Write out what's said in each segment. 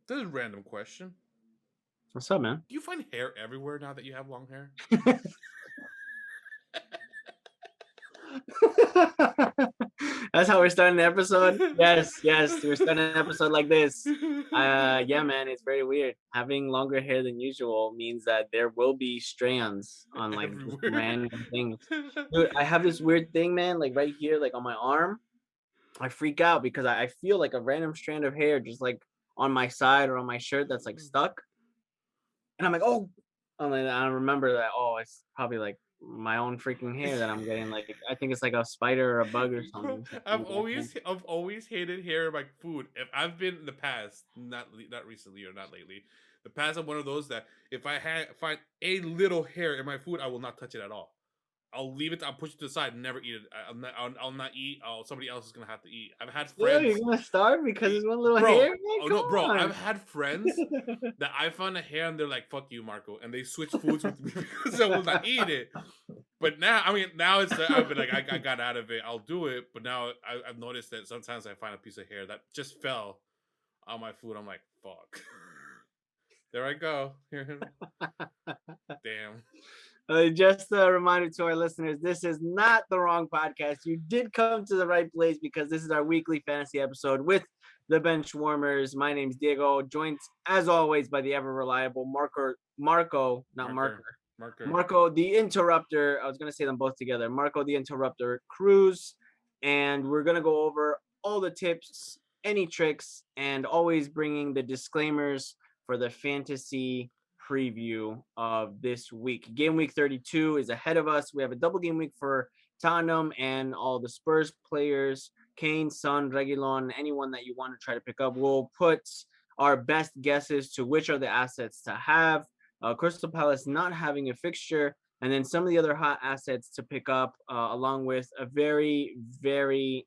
This is a random question. What's up, man? Do you find hair everywhere now that you have long hair? That's how we're starting the episode. Yes, we're starting an episode like this. Yeah, man, it's very weird. Having longer hair than usual means that there will be strands on like just Everywhere. random things. Dude, I have this weird thing, man, like right here, like on my arm. I freak out because I feel like a random strand of hair just like on my side or on my shirt that's like stuck. And I'm like, oh, and then I remember that, oh, it's probably like my own freaking hair that I'm getting. Like, I think it's like a spider or a bug or Bro, something. So I've always hated hair in my food. If I've been in the past, not recently or not lately, the past I'm one of those that if I find a little hair in my food, I will not touch it at all. I'll leave it. I'll push it to the side and never eat it. I'll not eat. Somebody else is gonna have to eat. I've had Still, friends, you're gonna starve because there's one little bro. hair, man? Oh Come no, bro. on. I've had friends that I found a hair and they're like, "Fuck you, Marco," and they switch foods with me because I will not eat it. But now, I mean, now it's I've been like, I got out of it. I'll do it. But now I've noticed that sometimes I find a piece of hair that just fell on my food. I'm like, fuck. There I go. Damn. Just a reminder to our listeners, this is not the wrong podcast. You did come to the right place because this is our weekly fantasy episode with the Benchwarmers. My name's Diego, joined as always by the ever reliable Marco, the Interrupter. I was going to say them both together. Marco, the Interrupter Cruz. And we're going to go over all the tips, any tricks, and always bringing the disclaimers for the fantasy preview of this week. Game week 32 is ahead of us. We have a double game week for Tottenham and all the Spurs players, Kane, Son, Reguilon, anyone that you want to try to pick up. We'll put our best guesses to which are the assets to have. Crystal Palace not having a fixture, and then some of the other hot assets to pick up, along with a very, very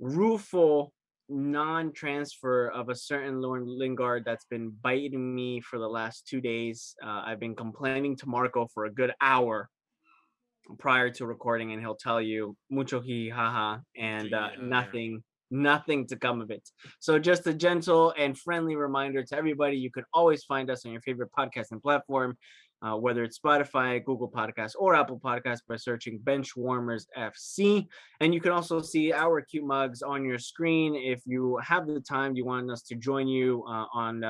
rueful non-transfer of a certain Lingard that's been biting me for the last 2 days. I've been complaining to Marco for a good hour prior to recording, and he'll tell you mucho hi haha and nothing to come of it. So just a gentle and friendly reminder to everybody, you can always find us on your favorite podcasting platform, whether it's Spotify, Google Podcasts, or Apple Podcasts, by searching Benchwarmers FC. And you can also see our cute mugs on your screen. If you have the time, you want us to join you on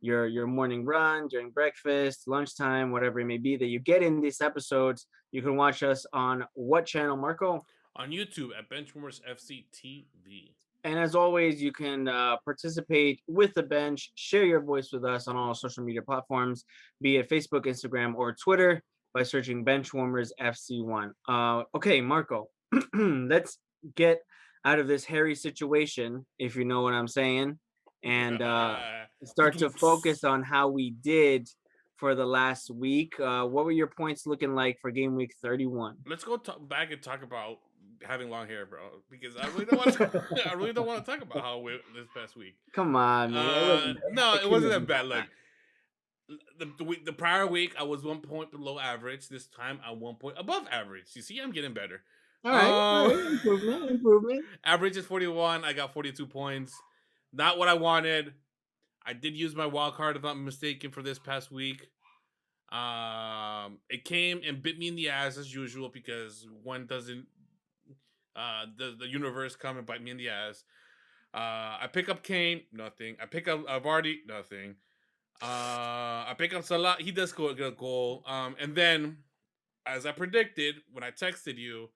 your morning run, during breakfast, lunchtime, whatever it may be that you get in these episodes, you can watch us on what channel, Marco? On YouTube at Benchwarmers FC TV. And as always, you can participate with the bench, share your voice with us on all social media platforms, be it Facebook, Instagram, or Twitter, by searching Benchwarmers FC1. Okay, Marco, let's get out of this hairy situation, if you know what I'm saying, and start to focus on how we did for the last week. What were your points looking like for game week 31? Let's go back and talk about having long hair, bro, because I really don't want to. I really don't want to talk about how this past week. Come on, man. It wasn't that bad. Like the prior week, I was 1 point below average. This time, I'm 1 point above average. You see, I'm getting better. All right. Improvement. Average is 41. I got 42 points. Not what I wanted. I did use my wild card, if I'm not mistaken, for this past week. It came and bit me in the ass as usual, because one doesn't the universe come and bite me in the ass. I pick up Kane, nothing. I pick up Vardy, nothing. I pick up Salah, he does get a goal. And then, as I predicted when I texted you,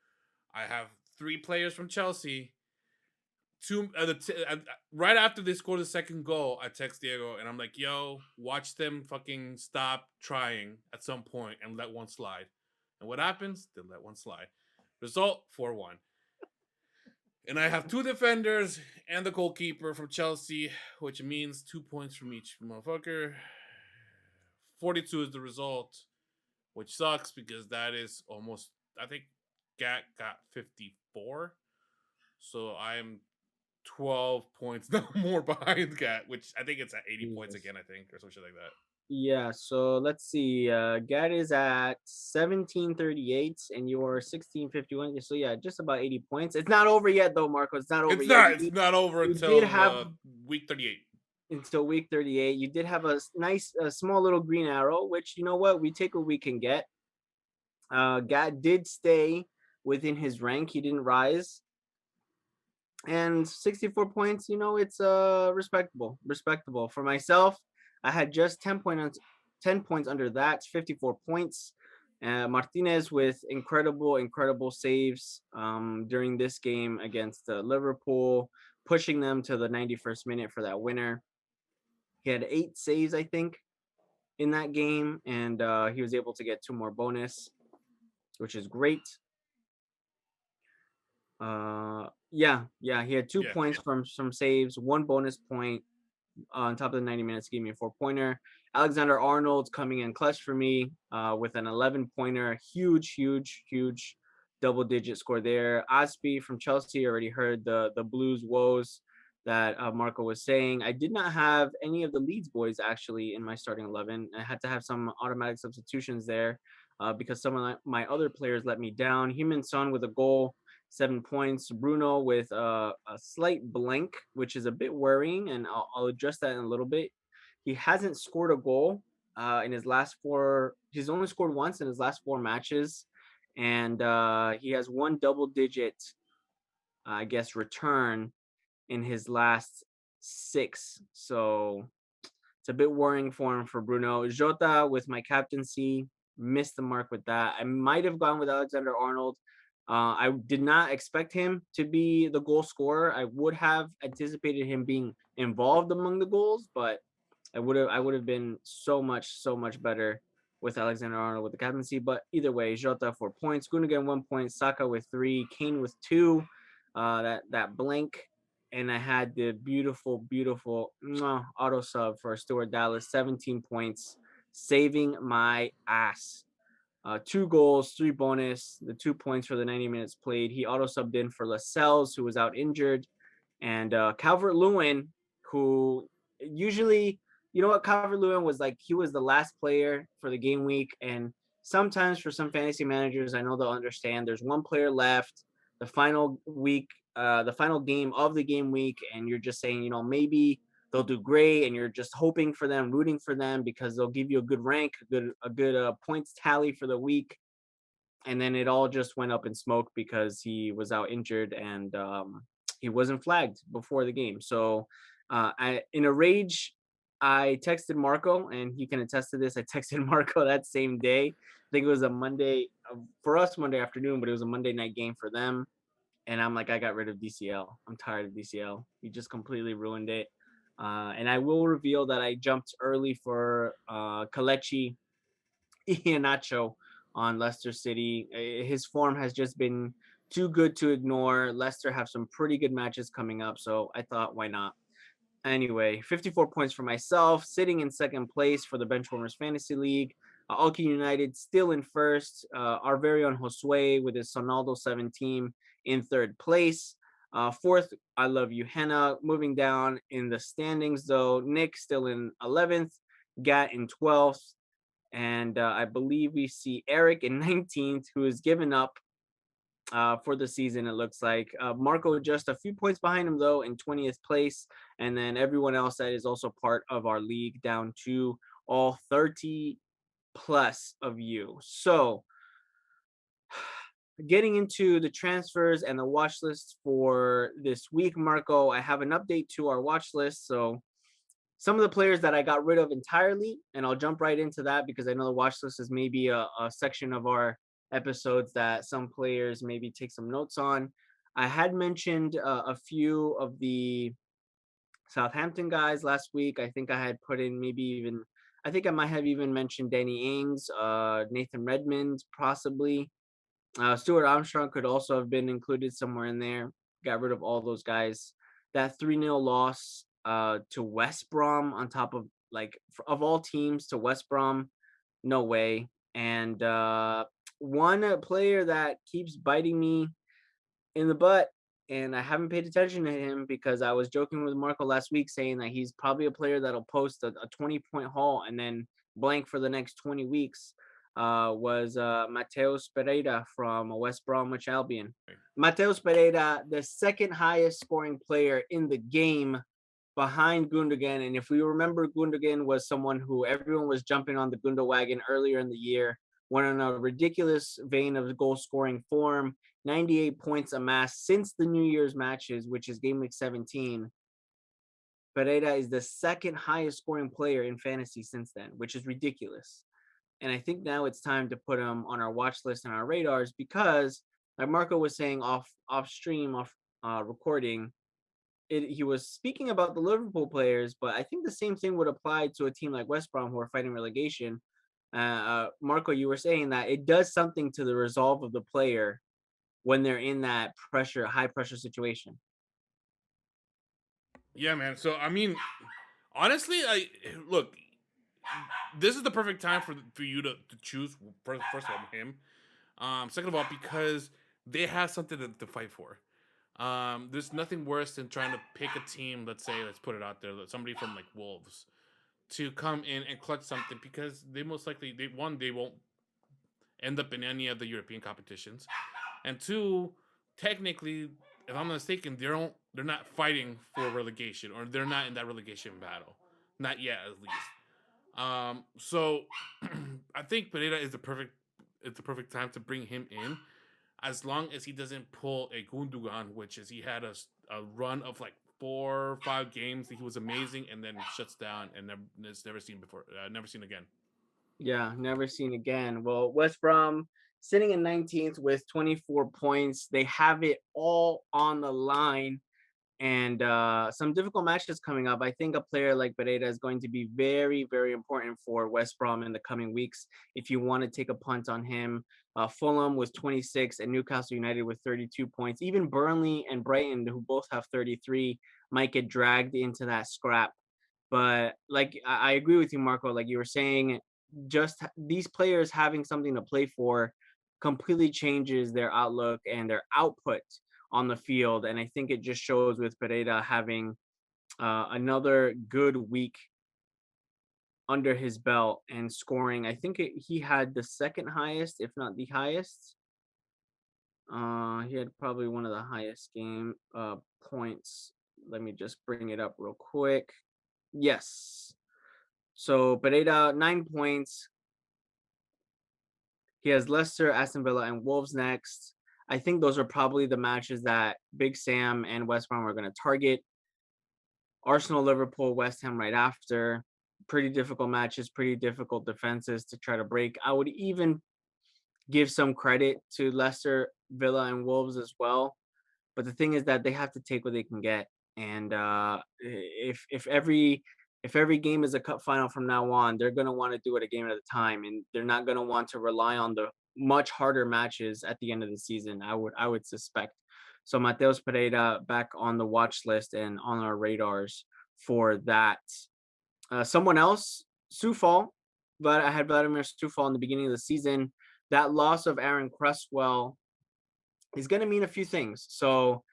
I have 3 players from Chelsea. Right after they scored the second goal, I text Diego and I'm like, "Yo, watch them fucking stop trying at some point and let one slide." And what happens? They let one slide. Result 4-1. And I have 2 defenders and the goalkeeper from Chelsea, which means 2 points from each motherfucker. 42 is the result, which sucks because that is almost, I think Gat got 54. So I'm 12 points more behind Gat, which I think it's at 80 points again, I think, or some shit like that. Yeah, so let's see. Gat is at 1738 and you're 1651. So yeah, just about 80 points. It's not over yet though, Marco. It's not over yet. It's not over until week 38. until week 38. You did have a nice, small little green arrow, which, you know what, we take what we can get. Gat did stay within his rank. He didn't rise. And 64 points, it's respectable. For myself, I had just 10 points under that, 54 points. Martinez with incredible saves during this game against Liverpool, pushing them to the 91st minute for that winner. He had 8 saves, I think, in that game, and he was able to get 2 more bonus, which is great. Yeah, he had 2 points from some saves, 1 bonus point on top of the 90 minutes, gave me a 4-pointer. Alexander Arnold coming in clutch for me with an 11-pointer, huge double-digit score there. Aspi from Chelsea, already heard the Blues woes that Marco was saying. I did not have any of the Leeds boys actually in my starting 11. I had to have some automatic substitutions there because some of my other players let me down. Heung-min Son with a goal, 7 points. Bruno with a slight blank, which is a bit worrying, and I'll address that in a little bit. He hasn't scored a goal in his last 4. He's only scored once in his last 4 matches, and he has 1 double-digit, I guess, return in his last 6. So it's a bit worrying for him for Bruno. Jota with my captaincy, missed the mark with that. I might have gone with Alexander Arnold. I did not expect him to be the goal scorer. I would have anticipated him being involved among the goals, but I would have been so much better with Alexander Arnold with the captaincy. But either way, Jota 4 points, Gundogan 1 point, Saka with 3, Kane with 2. That blank, and I had the beautiful auto sub for Stuart Dallas, 17 points, saving my ass. 2 goals, 3 bonus, the 2 points for the 90 minutes played. He auto subbed in for Lascelles, who was out injured, and Calvert-Lewin, who usually, Calvert-Lewin was like, he was the last player for the game week, and sometimes for some fantasy managers, I know they'll understand. There's 1 player left, the final week, the final game of the game week, and you're just saying, maybe they'll do great, and you're just hoping for them, rooting for them because they'll give you a good rank, a good points tally for the week. And then it all just went up in smoke because he was out injured and he wasn't flagged before the game. So in a rage, I texted Marco, and he can attest to this. I texted Marco that same day. I think it was a Monday for us, Monday afternoon, but it was a Monday night game for them. And I'm like, I got rid of DCL. I'm tired of DCL. He just completely ruined it. And I will reveal that I jumped early for Kelechi Iheanacho on Leicester City. His form has just been too good to ignore. Leicester have some pretty good matches coming up, so I thought, why not? Anyway, 54 points for myself, sitting in second place for the Benchwarmers Fantasy League. Alki United still in first. Our very own Josue with his Sonaldo 17 in third place. Fourth, I love you, Henna. Moving down in the standings, though, Nick still in 11th, Gat in 12th, and I believe we see Eric in 19th, who has given up for the season, it looks like. Marco just a few points behind him, though, in 20th place, and then everyone else that is also part of our league down to all 30 plus of you. So getting into the transfers and the watch list for this week, Marco, I have an update to our watch list. So some of the players that I got rid of entirely, and I'll jump right into that because I know the watch list is maybe a section of our episodes that some players maybe take some notes on. I had mentioned a few of the Southampton guys last week. I think I had put in I think I might have even mentioned Danny Ings, Nathan Redmond, possibly. Stuart Armstrong could also have been included somewhere in there. Got rid of all those guys. That 3-0 loss to West Brom, on top of, of all teams, to West Brom, no way. And one player that keeps biting me in the butt, and I haven't paid attention to him because I was joking with Marco last week saying that he's probably a player that'll post a 20-point haul and then blank for the next 20 weeks, was Matheus Pereira from West Bromwich Albion. Matheus Pereira, the second highest scoring player in the game behind Gundogan. And if we remember, Gundogan was someone who everyone was jumping on the Gundo wagon earlier in the year, went on a ridiculous vein of goal scoring form, 98 points amassed since the New Year's matches, which is game week 17. Pereira is the second highest scoring player in fantasy since then, which is ridiculous. And I think now it's time to put him on our watch list and our radars because, like Marco was saying off stream, off recording, he was speaking about the Liverpool players, but I think the same thing would apply to a team like West Brom who are fighting relegation. Marco, you were saying that it does something to the resolve of the player when they're in that high pressure situation. Yeah, man. So I mean, honestly, look. This is the perfect time for you to choose. First of all, him. Second of all, because they have something to fight for. There's nothing worse than trying to pick a team. Let's put it out there. Somebody from like Wolves to come in and clutch something because they most likely they won't end up in any of the European competitions, and two, technically, if I'm not mistaken, they're not fighting for relegation or they're not in that relegation battle, not yet at least. So I think Pereira is the perfect time to bring him in, as long as he doesn't pull a Gundogan, which is he had a run of like 4 or 5 games that he was amazing and then shuts down and is never seen before, never seen again. Yeah, never seen again. Well, West Brom sitting in 19th with 24 points. They have it all on the line and some difficult matches coming up. I think a player like Pereira is going to be very, very important for West Brom in the coming weeks. If you want to take a punt on him, Fulham with 26 and Newcastle United with 32 points. Even Burnley and Brighton, who both have 33, might get dragged into that scrap. But like I agree with you, Marco. Like you were saying, just these players having something to play for completely changes their outlook and their output on the field. And I think it just shows with Pereira having another good week under his belt and scoring. I think he had the second highest, if not the highest. He had probably one of the highest game points. Let me just bring it up real quick. Yes. So Pereira, 9 points. He has Leicester, Aston Villa, and Wolves next. I think those are probably the matches that Big Sam and West Brom are going to target. Arsenal, Liverpool, West Ham right after. Pretty difficult matches, pretty difficult defenses to try to break. I would even give some credit to Leicester, Villa, and Wolves as well. But the thing is that they have to take what they can get. And if every game is a cup final from now on, they're going to want to do it a game at a time, and they're not going to want to rely on the much harder matches at the end of the season. I would suspect. So Matheus Pereira back on the watch list and on our radars for that. Someone else, Soufal, but I had Vladimir Soufal in the beginning of the season. That loss of Aaron Cresswell is going to mean a few things. So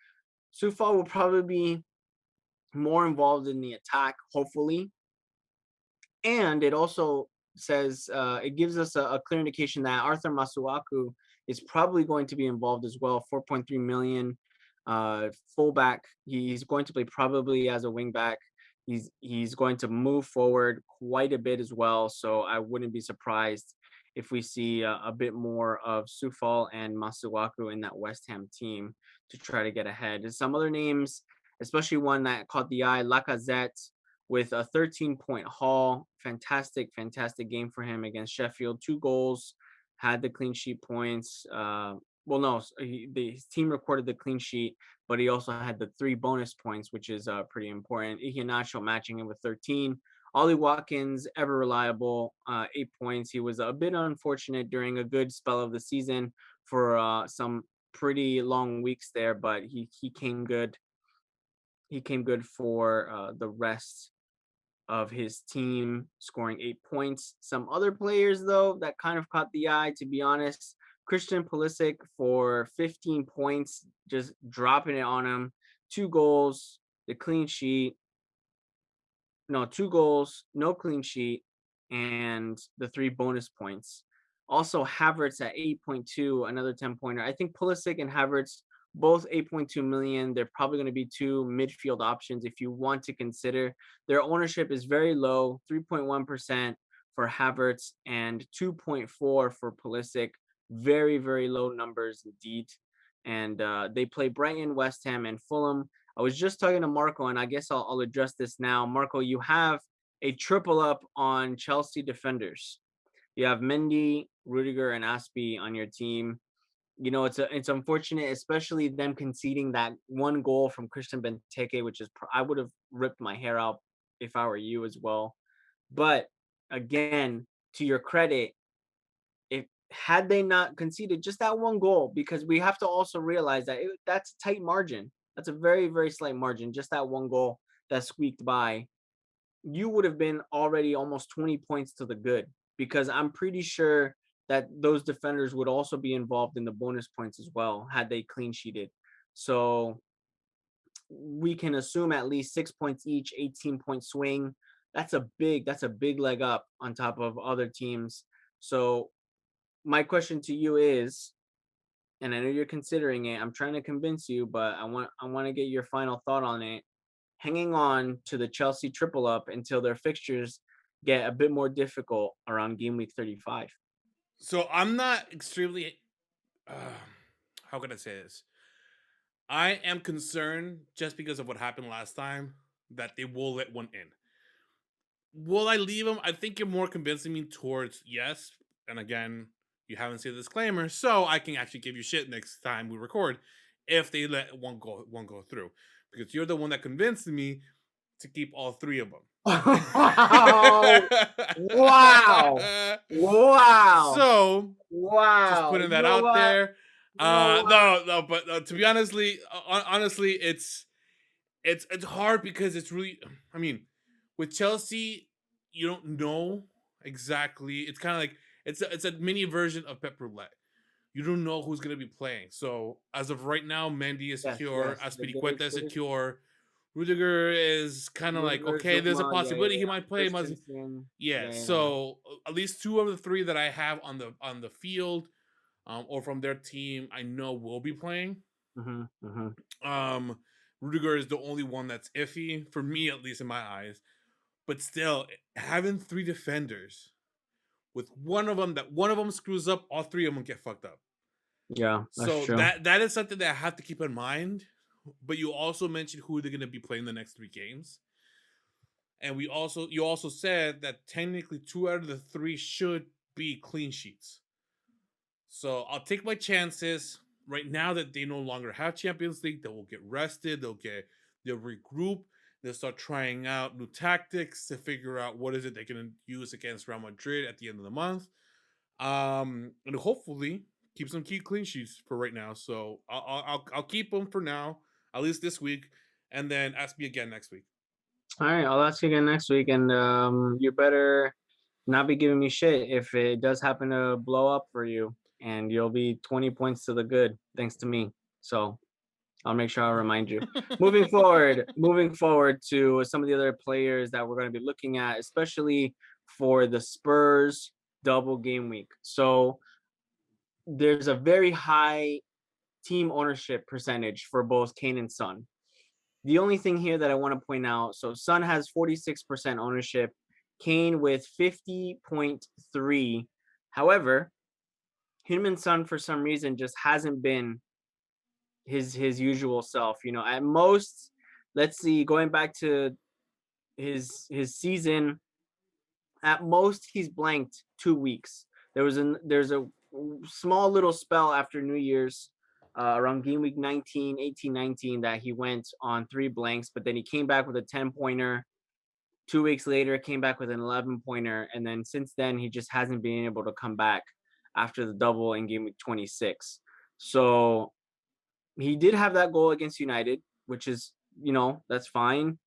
Soufal will probably be more involved in the attack, hopefully. And it also says it gives us a clear indication that Arthur Masuaku is probably going to be involved as well. 4.3 million fullback. He's going to play probably as a wingback. He's going to move forward quite a bit as well. So I wouldn't be surprised if we see a bit more of Soufal and Masuaku in that West Ham team to try to get ahead. And some other names, especially one that caught the eye, Lacazette with a 13-point haul. Fantastic game for him against Sheffield. 2 goals, had the clean sheet points. His team recorded the clean sheet, but he also had the 3 bonus points, which is pretty important. Iheanacho matching him with 13. Ollie Watkins, ever reliable, 8 points. He was a bit unfortunate during a good spell of the season for some pretty long weeks there, but he came good. He came good for the rest of his team, scoring 8 points. Some other players, though, that kind of caught the eye, to be honest. Christian Pulisic for 15 points, just dropping it on him. 2 goals, the clean sheet. No, 2 goals, no clean sheet, and the 3 bonus points. Also, Havertz at 8.2, another 10-pointer. I think Pulisic and Havertz both 8.2 million. They're probably going to be two midfield options if you want to consider. Their ownership is very low, 3.1% for Havertz and 2.4 for Pulisic. Very, very low numbers indeed. And they play Brighton, West Ham, and Fulham. I was just talking to Marco, and I guess I'll address this now. Marco, you have a triple up on Chelsea defenders. You have Mendy, Rudiger, and Aspie on your team. You know, it's unfortunate, especially them conceding that one goal from Christian Benteke, which is I would have ripped my hair out if I were you as well. But again, to your credit, if had they not conceded just that one goal, because we have to also realize that that's a tight margin. That's a very, very slight margin. Just that one goal that squeaked by, you would have been already almost 20 points to the good, because I'm pretty sure that those defenders would also be involved in the bonus points as well had they clean sheeted. So we can assume at least 6 points each, 18-point swing. That's a big leg up on top of other teams. So my question to you is, and I know you're considering it, I'm trying to convince you, but I want to get your final thought on it. Hanging on to the Chelsea triple up until their fixtures get a bit more difficult around game week 35. So I'm not extremely. How can I say this? I am concerned just because of what happened last time that they will let one in. Will I leave them? I think you're more convincing me towards yes. And again, you haven't seen the disclaimer, so I can actually give you shit next time we record if they let one go through, because you're the one that convinced me to keep all three of them. Wow! So just putting that out there. No, but to be honestly, it's hard because it's really, I mean, with Chelsea, you don't know exactly. It's kind of like it's a mini version of Pep Roulette. You don't know who's gonna be playing. So as of right now, Mendy is secure, Aspilicueta is secure. Rudiger is kind of like, okay, there's a possibility he might play. So at least two of the three that I have on the field, or from their team, I know will be playing. Rudiger is the only one that's iffy for me, at least in my eyes. But still, having three defenders with one of them screws up, all three of them get fucked up. Yeah, that's true. That is something that I have to keep in mind. But you also mentioned who they're going to be playing the next three games. And you also said that technically 2 out of the 3 should be clean sheets. So I'll take my chances. Right now that they no longer have Champions League, they will get rested. They'll regroup. They'll start trying out new tactics to figure out what is it they can use against Real Madrid at the end of the month. And hopefully keep some key clean sheets for right now. So I'll keep them for now, at least this week, and then ask me again next week. All right, I'll ask you again next week, and you better not be giving me shit if it does happen to blow up for you, and you'll be 20 points to the good thanks to me. So I'll make sure I'll remind you. moving forward to some of the other players that we're going to be looking at, especially for the Spurs double game week. So there's a very high team ownership percentage for both Kane and Son. The only thing here that I want to point out, so Son has 46% ownership, Kane with 50.3. However, him and Son for some reason just hasn't been his usual self. You know, at most, let's see, going back to his season, at most he's blanked 2 weeks. There's a small little spell after New Year's, around game week 18-19 that he went on 3 blanks, but then he came back with a 10-pointer. 2 weeks later, came back with an 11-pointer, and then since then he just hasn't been able to come back after the double in game week 26. So he did have that goal against United, which is, you know, that's fine.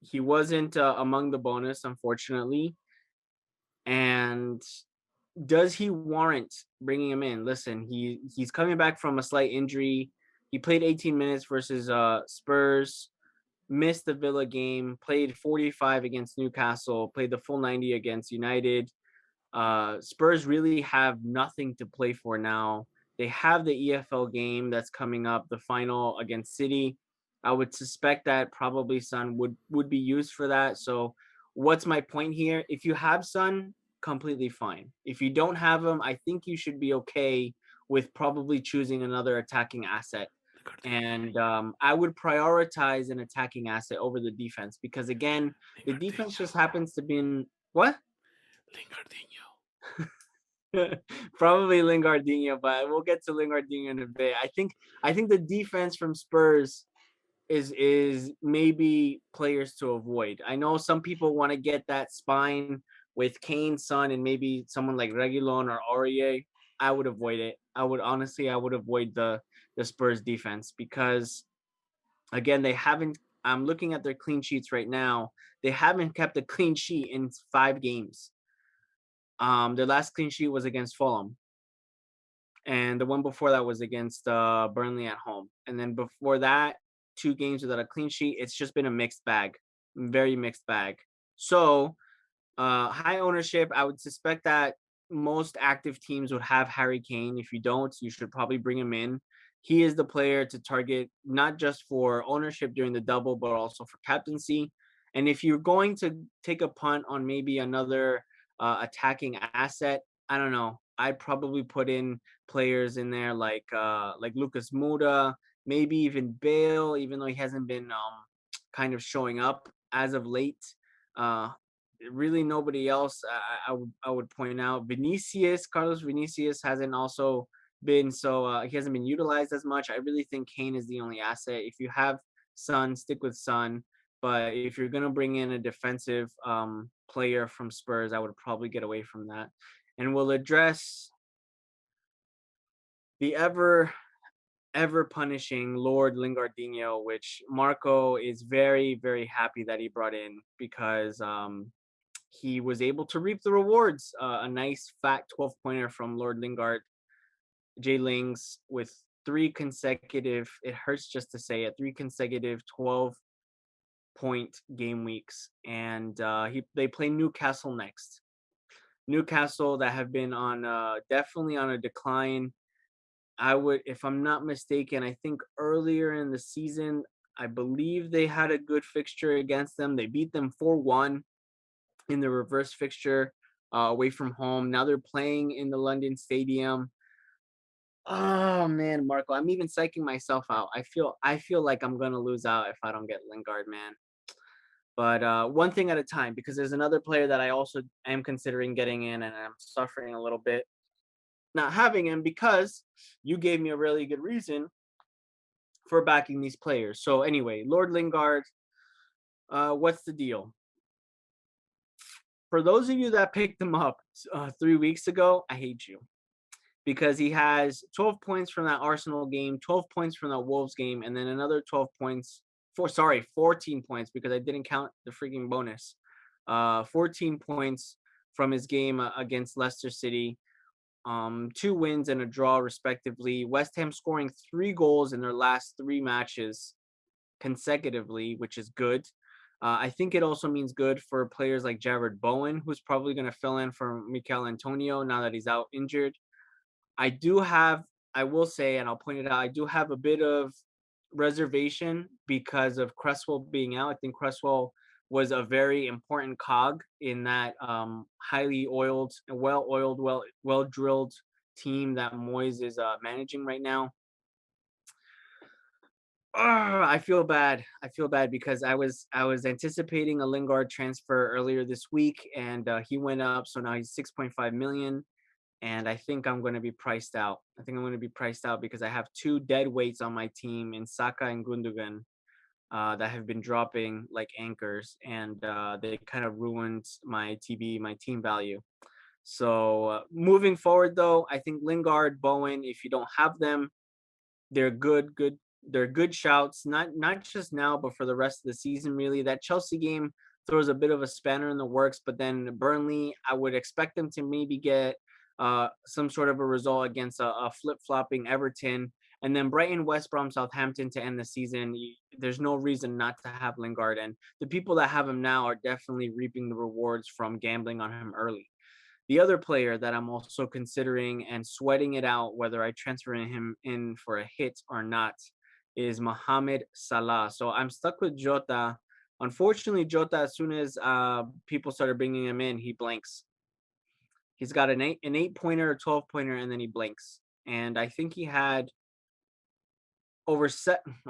He wasn't among the bonus, unfortunately. And does he warrant bringing him in? Listen, he's coming back from a slight injury. He played 18 minutes versus Spurs, missed the Villa game, played 45 against Newcastle, played the full 90 against United. Spurs really have nothing to play for now. They have the EFL game that's coming up, the final against City. I would suspect that probably Son would be used for that. So what's my point here? If you have Son, completely fine. If you don't have him, I think you should be okay with probably choosing another attacking asset. And I would prioritize an attacking asset over the defense because again, the defense just happens to be in what? Probably Lingardinho, but we'll get to Lingardinho in a bit. I think the defense from Spurs is maybe players to avoid. I know some people want to get that spine with Kane, Son, and maybe someone like Reguilon or Aurier. I would avoid it. I would avoid the Spurs defense because again, they haven't. I'm looking at their clean sheets right now. They haven't kept a clean sheet in 5 games. Their last clean sheet was against Fulham, and the one before that was against Burnley at home. And then before that, 2 games without a clean sheet. It's just been a mixed bag, very mixed bag. So high ownership. I would suspect that most active teams would have Harry Kane. If you don't, you should probably bring him in. He is the player to target, not just for ownership during the double, but also for captaincy. And if you're going to take a punt on maybe another attacking asset, I don't know. I'd probably put in players in there like Lucas Moura, maybe even Bale, even though he hasn't been kind of showing up as of late. Uh, Really nobody else I would point out. Carlos Vinicius hasn't also been he hasn't been utilized as much. I really think Kane is the only asset. If you have Son, stick with Son. But if you're gonna bring in a defensive player from Spurs, I would probably get away from that. And we'll address the ever punishing Lord Lingardinho, which Marco is very, very happy that he brought in because he was able to reap the rewards. A nice fat 12-pointer from Lord Lingard, J Lings, with it hurts just to say it, 3 consecutive 12-point game weeks. And they play Newcastle next. Newcastle that have been on definitely on a decline. If I'm not mistaken, I think earlier in the season, I believe they had a good fixture against them. They beat them 4-1 in the reverse fixture away from home. Now they're playing in the London Stadium. Oh man, Marco, I'm even psyching myself out. I feel like I'm gonna lose out if I don't get Lingard, man. But one thing at a time, because there's another player that I also am considering getting in, and I'm suffering a little bit not having him because you gave me a really good reason for backing these players. So anyway, Lord Lingard, what's the deal? For those of you that picked him up 3 weeks ago, I hate you because he has 12 points from that Arsenal game, 12 points from that Wolves game, and then another 12 points 14 points because I didn't count the freaking bonus. 14 points from his game against Leicester City. 2 wins and a draw respectively. West Ham scoring 3 goals in their last 3 matches consecutively, which is good. I think it also means good for players like Jared Bowen, who's probably going to fill in for Mikel Antonio now that he's out injured. I will say, and I'll point it out, I do have a bit of reservation because of Cresswell being out. I think Cresswell was a very important cog in that highly oiled, well drilled team that Moyes is managing right now. I feel bad. I feel bad because I was anticipating a Lingard transfer earlier this week, and he went up, so now he's 6.5 million. And I think I'm going to be priced out. I think I'm going to be priced out because I have 2 dead weights on my team in Saka and Gundogan that have been dropping like anchors, and they kind of ruined my team value. So moving forward, though, I think Lingard, Bowen, if you don't have them, they're they're good shouts, not just now, but for the rest of the season, really. That Chelsea game throws a bit of a spanner in the works, but then Burnley, I would expect them to maybe get some sort of a result against a flip-flopping Everton, and then Brighton, West Brom, Southampton to end the season. There's no reason not to have Lingard, and the people that have him now are definitely reaping the rewards from gambling on him early. The other player that I'm also considering and sweating it out whether I transfer him in for a hit or not is Mohamed Salah. So I'm stuck with Jota. Unfortunately, Jota, as soon as people started bringing him in, he blanks. He's got an 8-pointer, a 12-pointer, and then he blanks. And I think he had oh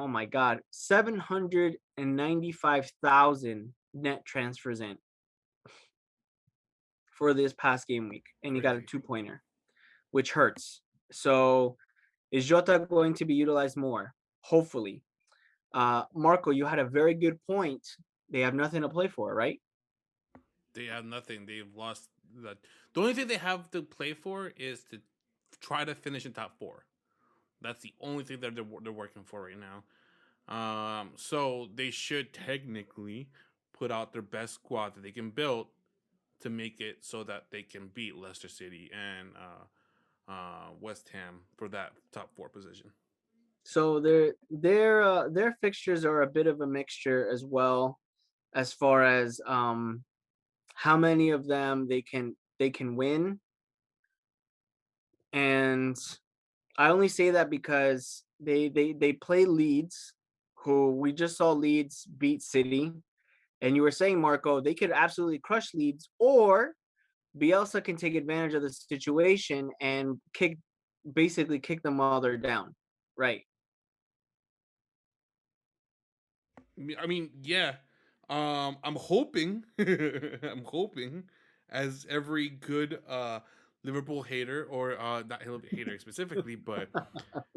my God, 795,000 net transfers in for this past game week, and he got a Crazy. 2-pointer, which hurts. So is Jota going to be utilized more? Hopefully. Marco, you had a very good point. They have nothing to play for, right? They have nothing. They've lost that. The only thing they have to play for is to try to finish in top four. That's the only thing that they're working for right now. So they should technically put out their best squad that they can build to make it so that they can beat Leicester City and West Ham for that top four position. So their fixtures are a bit of a mixture as well, as far as how many of them they can win. And I only say that because they play Leeds, who we just saw Leeds beat City. And you were saying, Marco, they could absolutely crush Leeds, or Bielsa can take advantage of the situation and basically kick them while they're down. Right. I mean, yeah. I'm hoping, I'm hoping, as every good Liverpool hater, or not hater specifically, but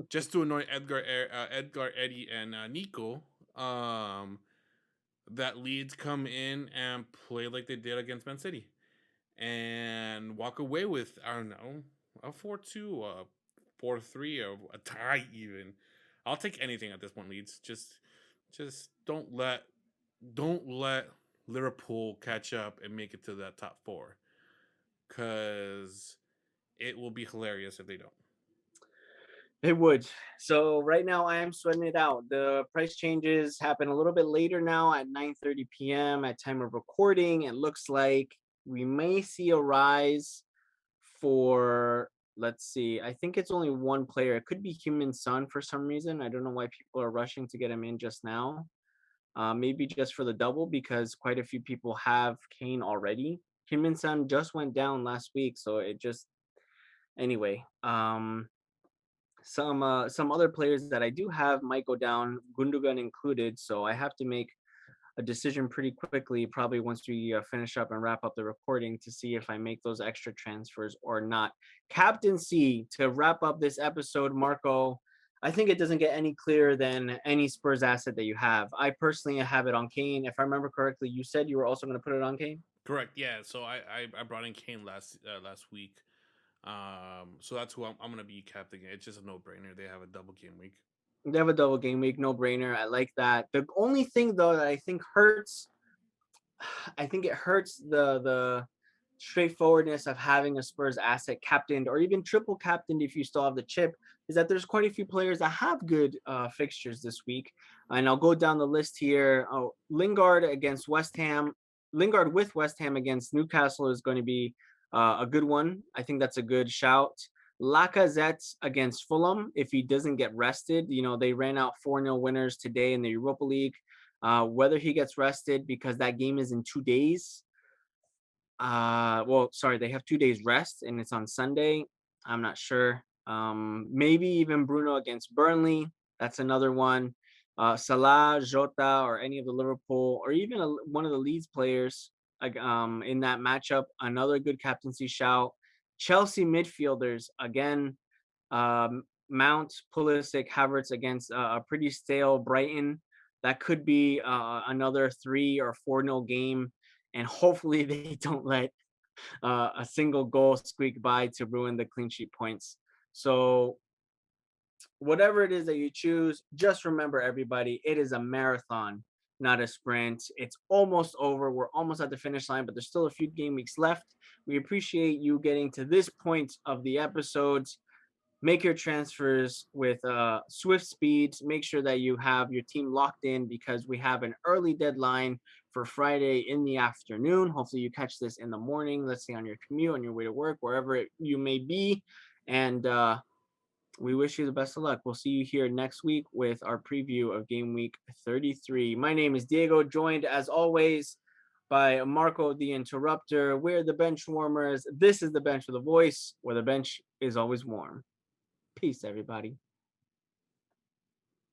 just to annoy Edgar, Eddie, and Nico, that Leeds come in and play like they did against Man City, and walk away with, I don't know, a 4-2, a 4-3, or a tie even. I'll take anything at this point, Leeds. Just don't let Liverpool catch up and make it to that top four, because it will be hilarious if they don't. It would. So right now I am sweating it out. The price changes happen a little bit later now at 9:30 p.m. at time of recording. It looks like we may see a rise for, let's see, I think it's only one player. It could be Human Son for some reason. I don't know why people are rushing to get him in just now. Maybe just for the double, because quite a few people have Kane already. Human Son just went down last week, so it just anyway. Some other players that I do have might go down, Gundogan included. So I have to make a decision pretty quickly, probably once we finish up and wrap up the recording, to see if I make those extra transfers or not. Captaincy, to wrap up this episode, Marco, I think it doesn't get any clearer than any Spurs asset that you have. I personally have it on Kane. If I remember correctly, you said you were also going to put it on Kane? Correct. Yeah. So I brought in Kane last week. So that's who I'm gonna be captaining. It's just a no brainer. They have a double game week. They have a double game week, no brainer. I like that. The only thing though that I think hurts, I think it hurts the straightforwardness of having a Spurs asset captained or even triple captained if you still have the chip, is that there's quite a few players that have good fixtures this week. And I'll go down the list here. Oh, Lingard against West Ham. Lingard with West Ham against Newcastle is going to be a good one. I think that's a good shout. Lacazette against Fulham, if he doesn't get rested. They ran out 4-0 winners today in the Europa League. Whether he gets rested, because that game is in 2 days. Well, sorry, they have 2 days rest and it's on Sunday. I'm not sure. Maybe even Bruno against Burnley. That's another one. Salah, Jota, or any of the Liverpool, or even one of the Leeds players in that matchup. Another good captaincy shout. Chelsea midfielders again. Mount, Pulisic, Havertz against a pretty stale Brighton. That could be another 3 or 4-0 game, and hopefully they don't let a single goal squeak by to ruin the clean sheet points. So whatever it is that you choose, just remember, everybody, it is a marathon, not a sprint. It's almost over. We're almost at the finish line, but there's still a few game weeks left. We appreciate you getting to this point of the episodes. make your transfers with swift speed. Make sure that you have your team locked in because we have an early deadline for Friday in the afternoon. Hopefully you catch this in the morning, let's say on your commute, on your way to work, wherever you may be. And we wish you the best of luck. We'll see you here next week with our preview of Game Week 33. My name is Diego, joined as always by Marco the Interrupter. We're the Benchwarmers. This is the Bench with a Voice, where the bench is always warm. Peace, everybody.